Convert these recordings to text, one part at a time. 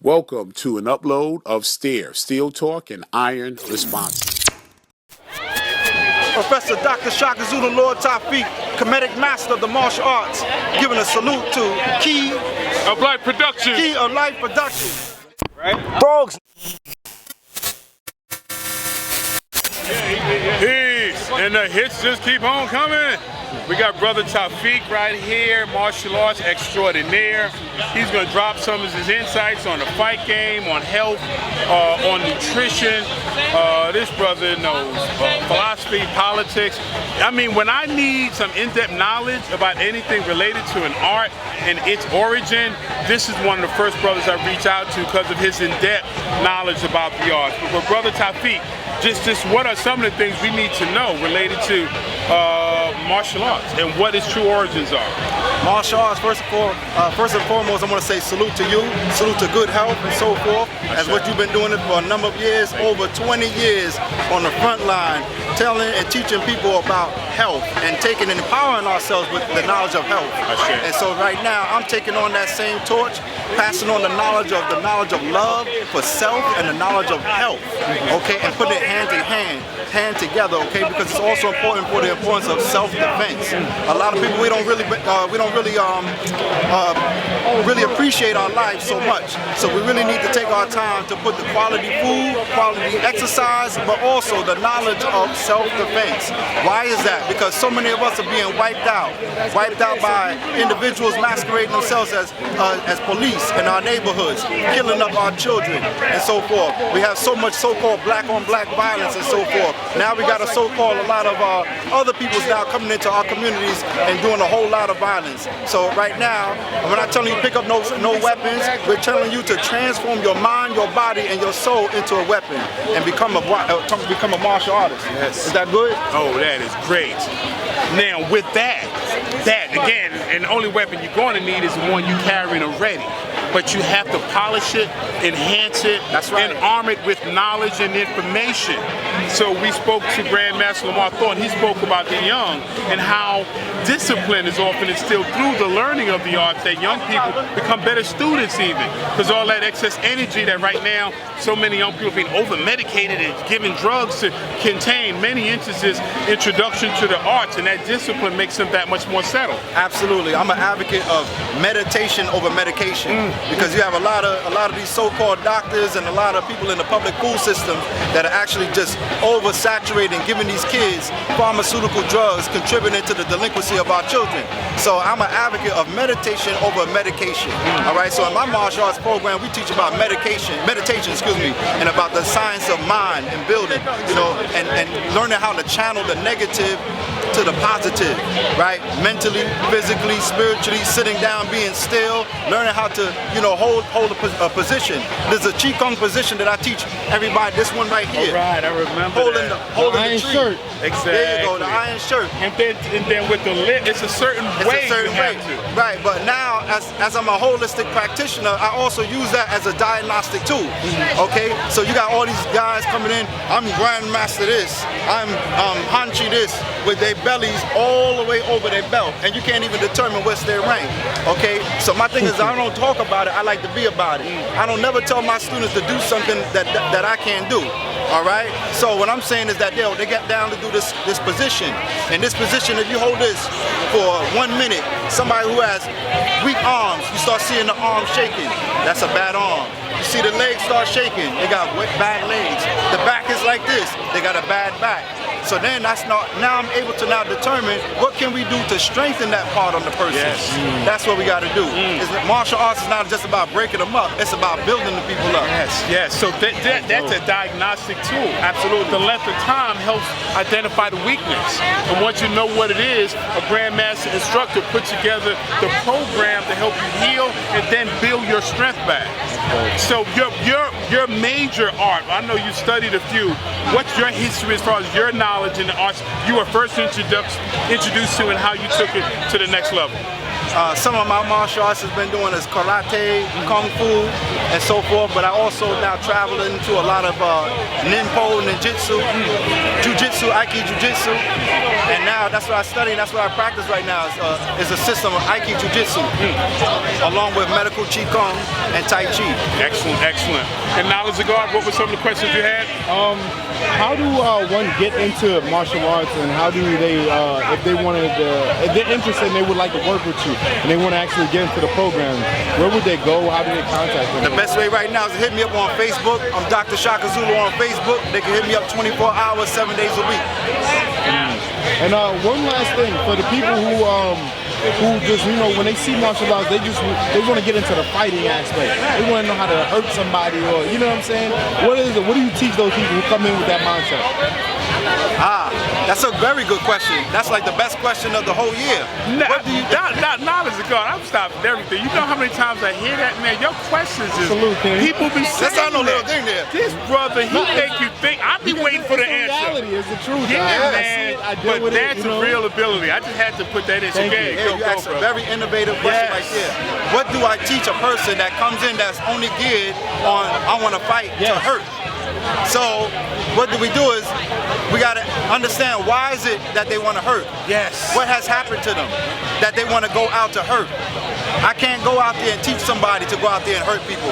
Welcome to an upload of Steel Talk and Iron Responses. Professor DrShaka Zulu, Lord Tawfiyq, comedic master of the martial arts, giving a salute to Key of Life Production. Key of Life Production. Right? Dogs. Peace, and the hits just keep on coming. We got brother Tawfiyq right here, martial arts extraordinaire. He's gonna drop some of his insights on the fight game, on health, on nutrition. This brother knows philosophy, politics. I mean, when I need some in-depth knowledge about anything related to an art and its origin, this is one of the first brothers I reach out to because of his in-depth knowledge about the arts. But brother Tawfiyq, just what are some of the things we need to know related to martial arts and what its true origins are? Martial arts, first and foremost, I want to say salute to you, salute to good health and so forth, as what you've been doing it for a number of years, over 20 years on the front line, telling and teaching people about health and taking and empowering ourselves with the knowledge of health. And so right now, I'm taking on that same torch, passing on the knowledge of love for self and the knowledge of health, okay, and putting it hand in hand together, okay, because it's also important for the importance of self-defense. A lot of people, we don't really appreciate our life so much. So we really need to take our time to put the quality food, quality exercise, but also the knowledge of self-defense. Why is that? Because so many of us are being wiped out by individuals masquerading themselves as police in our neighborhoods, killing up our children and so forth. We have so much so-called black-on-black violence and so forth. Now we got a lot of other people's now coming into our communities and doing a whole lot of violence. So right now, we're not telling you pick up no weapons. We're telling you to transform your mind, your body, and your soul into a weapon and become a martial artist. Yes. Is that good? Oh, that is great. Now with that again, and the only weapon you're going to need is the one you're carrying already. But you have to polish it, enhance it, and arm it with knowledge and information. So we spoke to Grandmaster Lamar Thornton. He spoke about the young and how discipline is often instilled through the learning of the arts, that young people become better students even. Because all that excess energy that right now so many young people are being over-medicated and given drugs to contain, many instances, introduction to the arts, and that discipline makes them that much more settled. Absolutely. I'm an advocate of meditation over medication. Because you have a lot of these so-called doctors and a lot of people in the public food system that are actually just oversaturating, giving these kids pharmaceutical drugs, contributing to the delinquency of our children. So I'm an advocate of meditation over medication. All right. So in my martial arts program, we teach about meditation, and about the science of mind and building, and learning how to channel the negative to the positive, right? Mentally, physically, spiritually, sitting down, being still, learning how to, hold a position. There's a Qigong position that I teach everybody. This one right here. All right, I remember holding that. The iron tree. Shirt. Exactly. There you go, the iron shirt. And then with the lip, it's a certain way. Right, but now as I'm a holistic practitioner, I also use that as a diagnostic tool. Okay, so you got all these guys coming in. I'm Grandmaster this. I'm Hanchi this, with their bellies all the way over their belt, and you can't even determine what's their rank. Okay, so my thing is I don't talk about it. I like to be about it. I don't never tell my students to do something that I can't do. All right. So what I'm saying is that they get down to do this position. And this position, if you hold this for 1 minute, somebody who has weak arms, you start seeing the arm shaking. That's a bad arm. You see the legs start shaking. They got bad legs. The back is like this. They got a bad back. So then now I'm able to now determine what can we do to strengthen that part on the person. Yes. That's what we got to do. Martial arts is not just about breaking them up. It's about building the people up. Yes. So that's a diagnostic tool. Absolutely. The length of time helps identify the weakness. And once you know what it is, a Grandmaster instructor puts together the program to help you heal and then build your strength back. So your major art, I know you studied a few. What's your history as far as your knowledge in the arts you were first introduced to and how you took it to the next level? Some of my martial arts has been doing is karate, kung fu, and so forth. But I also now travel into a lot of ninpo, ninjutsu, jujitsu, aiki jujitsu, and now that's what I study and that's what I practice right now is a system of aiki jujitsu, along with medical qigong and tai chi. Excellent, excellent. And knowledge of God, what were some of the questions you had? How do one get into martial arts, and how do they, if they wanted, if they're interested and they would like to work with you, and they want to actually get into the program, where would they go? How do they contact them? The best way right now is to hit me up on Facebook. I'm DrShaka Zulu on Facebook. They can hit me up 24 hours, 7 days a week. And one last thing, for the people who just, you know, when they see martial arts, they want to get into the fighting aspect. They want to know how to hurt somebody, or, you know what I'm saying? What is it? What do you teach those people who come in with that mindset? That's a very good question. That's like the best question of the whole year. What do you knowledge of God, I'm stopping everything. You know how many times I hear that, man? Your questions is, people be saying that's not no little thing there. This brother, he make you think. I be waiting for the answer. Reality is the truth. Yeah, man. But that's a real ability. I just had to put that in. You asked a very innovative question right there. What do I teach a person that comes in that's only geared on, I want to fight to hurt? So what we do is we got to understand, why is it that they want to hurt? Yes. What has happened to them that they want to go out to hurt? I can't go out there and teach somebody to go out there and hurt people.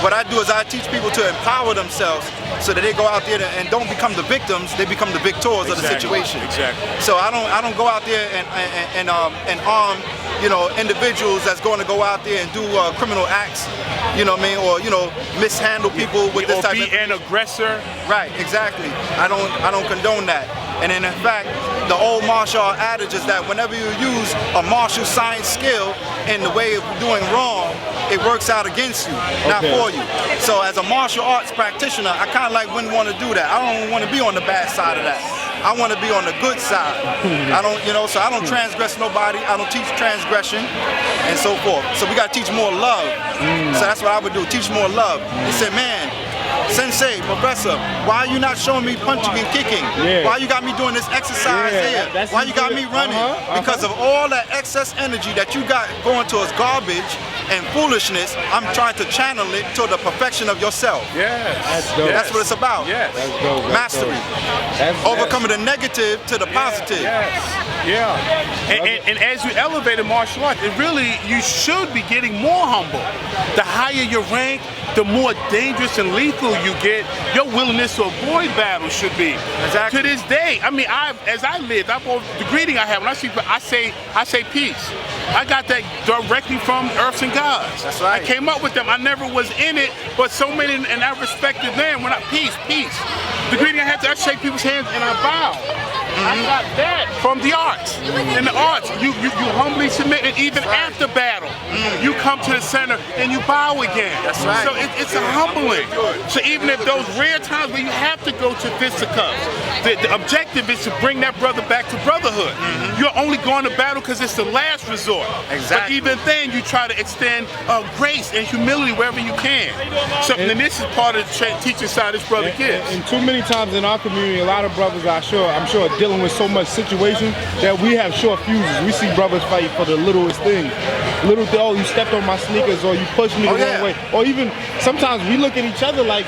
What I do is I teach people to empower themselves so that they go out there and don't become the victims, they become the victors of the situation. Exactly. So I don't go out there and arm, you know, individuals that's going to go out there and do criminal acts, you know what I mean, or, you know, mishandle people with this type of an aggressor. Right, exactly. I don't condone that. And in fact, the old martial art adage is that whenever you use a martial science skill in the way of doing wrong, it works out against you, not for you. So as a martial arts practitioner, I kind of wouldn't want to do that. I don't want to be on the bad side of that. I want to be on the good side. I don't, you know, so I don't transgress nobody. I don't teach transgression and so forth. So we got to teach more love. So that's what I would do, teach more love. They said, man, Sensei, Professor, why are you not showing me punching and kicking? Why you got me doing this exercise here? Why you got me running? Because of all that excess energy that you got going towards garbage and foolishness, I'm trying to channel it to the perfection of yourself. That's what it's about. Mastery. Overcoming the negative to the positive. And as you elevate in martial arts, it really, you should be getting more humble. The higher your rank, the more dangerous and lethal you get. Your willingness to avoid battle should be. To this day, I mean, as I lived, the greeting I have when I see people, I say peace. I got that directly from Earths and Gods. That's right. I came up with them. I never was in it, but so many, and I respected them. When peace. The greeting I have to, I shake people's hands and I bow. I got that from the arts. In the arts, you humbly submit, and even after battle, you come to the center and you bow again. That's right. So it's a humbling. So even if those rare times where you have to go to fisticuffs, the objective is to bring that brother back to brotherhood. You're only going to battle because it's the last resort. But even then, you try to extend grace and humility wherever you can. So and this is part of the teaching side this brother gives. And too many times in our community, a lot of brothers, I'm sure, dealing with so much situation that we have short fuses. We see brothers fight for the littlest thing. Oh, you stepped on my sneakers, or you pushed me the wrong way. Or even sometimes we look at each other like,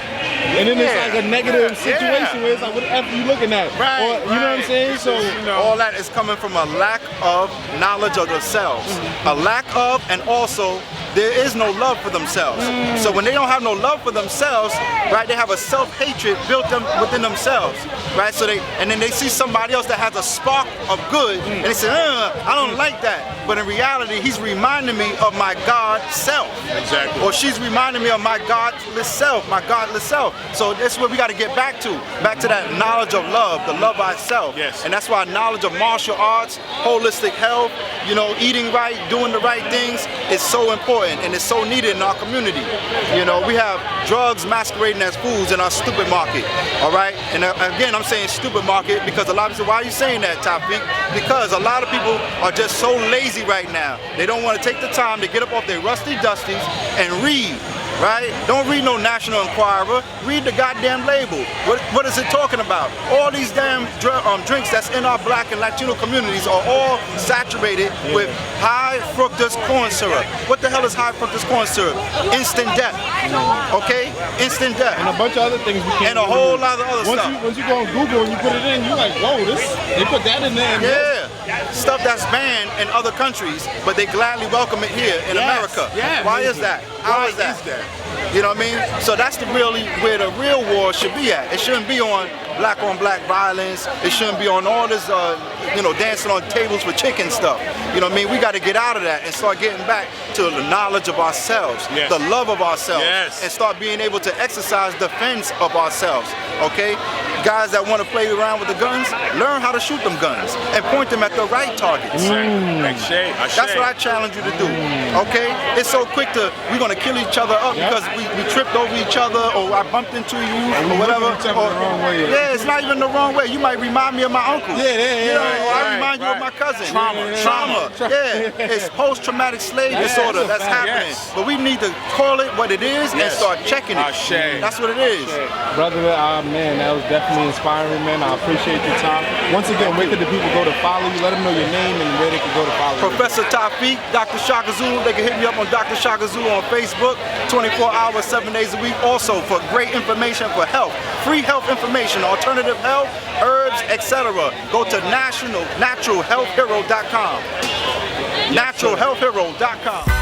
and then it's like a negative situation where it's like, what the F are you looking at? Or, you know what I'm saying? So all that is coming from a lack of knowledge of themselves. A lack of, and also there is no love for themselves. So when they don't have no love for themselves, right, they have a self-hatred built within themselves, right? So then they see somebody else that has a spark of good, and they say, I don't like that. But in reality, he's reminding me of my God self. Or she's reminding me of my godless self, So that's what we got to get back to that knowledge of love, the love of ourselves. And that's why knowledge of martial arts, holistic health, you know, eating right, doing the right things is so important. And it's so needed in our community. You know, we have drugs masquerading as foods in our stupid market, all right? And again, I'm saying stupid market because a lot of people say, why are you saying that, Tawfiyq? Because a lot of people are just so lazy right now. They don't want to take the time to get up off their rusty dusties and read. right? Don't read no National Enquirer. Read the goddamn label. What is it talking about? All these damn drinks that's in our black and Latino communities are all saturated with high fructose corn syrup. What the hell is high fructose corn syrup? Instant death. Okay? Instant death. And a bunch of other things we can't. And a whole lot of other stuff. Once you go on Google and you put it in, you're like, whoa, they put that in there. Yeah. Stuff that's banned in other countries, but they gladly welcome it here in America. Yeah. Why is that? How is that? You know what I mean? So that's where the real war should be at. It shouldn't be on black violence. It shouldn't be on all this, dancing on tables with chicken stuff. You know what I mean? We got to get out of that and start getting back to the knowledge of ourselves, the love of ourselves, and start being able to exercise defense of ourselves. Okay? Guys that want to play around with the guns, learn how to shoot them guns and point them at the right targets. That's what I challenge you to do. Okay? It's so quick we're going to kill each other up because we tripped over each other, or I bumped into you, or whatever. Yeah, it's not even the wrong way. You might remind me of my uncle. I remind you of my cousin. Trauma. Yeah, it's post-traumatic slave disorder that's happening. But we need to call it what it is and start checking it. That's what it is. Brother, man, that was definitely inspiring, man. I appreciate your time. Once again, where could the people go to follow you? Let them know your name and where they can go to follow you. Professor Tawfiyq, DrShaka Zulu. They can hit me up on DrShaka Zulu on Facebook, 24 hours, 7 days a week. Also for great information for health, free health information, alternative health, herbs, etc. Go to naturalhealthhero.com. Naturalhealthhero.com.